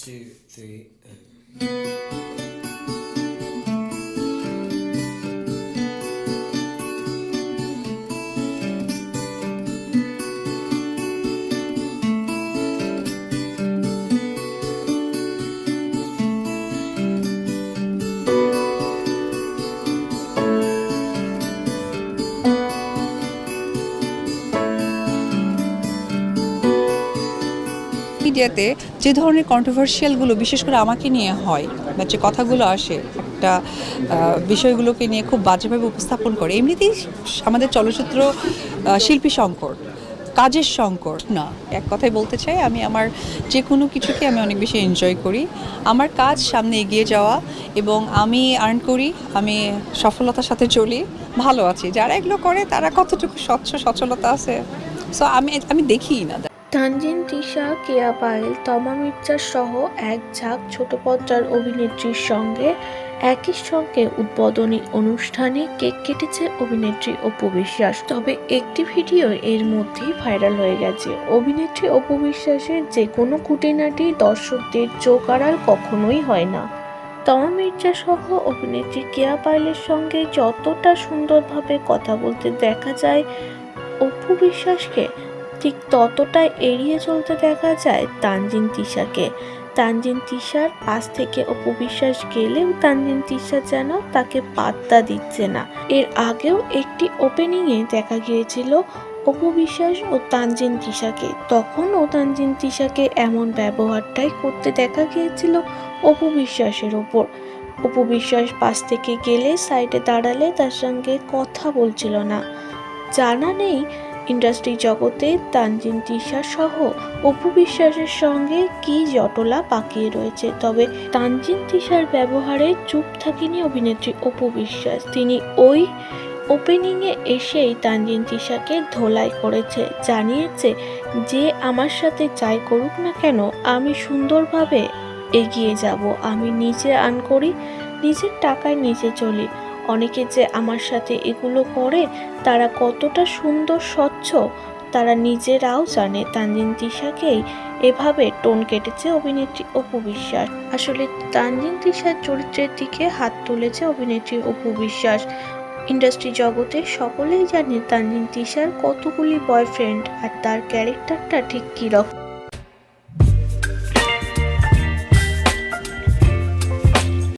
2, 3, and... মিডিয়াতে যে ধরনের কন্ট্রোভার্সিয়ালগুলো বিশেষ করে আমাকে নিয়ে হয় বা যে কথাগুলো আসে একটা বিষয়গুলোকে নিয়ে খুব বাজেভাবে উপস্থাপন করে, এমনিতেই আমাদের চলচ্চিত্র শিল্পী সংকট, কাজের সংকট না। এক কথায় বলতে চাই, আমি আমার যে কোনো কিছুকে আমি অনেক বেশি এনজয় করি। আমার কাজ সামনে এগিয়ে যাওয়া, এবং আমি আর্ন করি, আমি সফলতার সাথে চলি, ভালো আছি। যারা এগুলো করে তারা কতটুকু সচ্ছলতা আছে, সো আমি দেখিই না। তানজিন তিশা, কেয়া পায়েল, তমা মির্জা সহ এক ঝাঁক ছোট পর্দার অভিনেত্রীর সঙ্গে একই সঙ্গে উদ্বোধনী অনুষ্ঠানে কেক কেটেছে অভিনেত্রী অপু বিশ্বাস। তবে একটি ভিডিও এর মধ্যেই ভাইরাল হয়ে গেছে। অভিনেত্রী অপু বিশ্বাসের যে কোনো খুঁটিনাটি দর্শকদের চোখ আড়াল কখনোই হয় না। তমা মির্জা সহ অভিনেত্রী কেয়া পায়েলের সঙ্গে যতটা সুন্দরভাবে কথা বলতে দেখা যায় অপু বিশ্বাসকে, ঠিক ততটাই এড়িয়ে চলতে দেখা যায় তানজিন তিশাকে। তানজিন তিশার পাশ থেকে অপু বিশ্বাস গেলেও তানজিন তিশা যেন তাকে পাত্তা দিচ্ছে না। এর আগেও একটি ওপেনিংয়ে দেখা গিয়েছিল অপু বিশ্বাস ও তানজিন তিশাকে, তখনও তানজিন তিশাকে এমন ব্যবহারটাই করতে দেখা গিয়েছিল অপু বিশ্বাসের ওপর। অপু বিশ্বাস পাশ থেকে গেলে, সাইডে দাঁড়ালে তার সঙ্গে কথা বলছিল না। জানা নেই ইন্ডাস্ট্রি জগতে তানজিন তিশা সহ অপু বিশ্বাসের সঙ্গে কী জটলা পাকিয়ে রয়েছে। তবে তানজিন তিশার ব্যবহারে চুপ থাকেনি অভিনেত্রী অপু বিশ্বাস। তিনি ওই ওপেনিংয়ে এসেই তানজিন তিশাকে ধোলাই করেছে, জানিয়েছে যে আমার সাথে যাই করুক না কেন আমি সুন্দরভাবে এগিয়ে যাব, আমি নিজে আর্ন করি, নিজের টাকায় নিজে চলি। অনেকে যে আমার সাথে এগুলো করে তারা কতটা সুন্দর স্বচ্ছ তারা নিজেরাও জানে। তানজিন তিশাকেই এভাবে টোন কেটেছে অভিনেত্রী অপু বিশ্বাস। আসলে তানজিন তিশার চরিত্রের দিকে হাত তুলেছে অভিনেত্রী অপু বিশ্বাস। ইন্ডাস্ট্রি জগতে সকলেই জানে তানজিন তিশার কতগুলি বয়ফ্রেন্ড আর তার ক্যারেক্টারটা ঠিক কীরকম।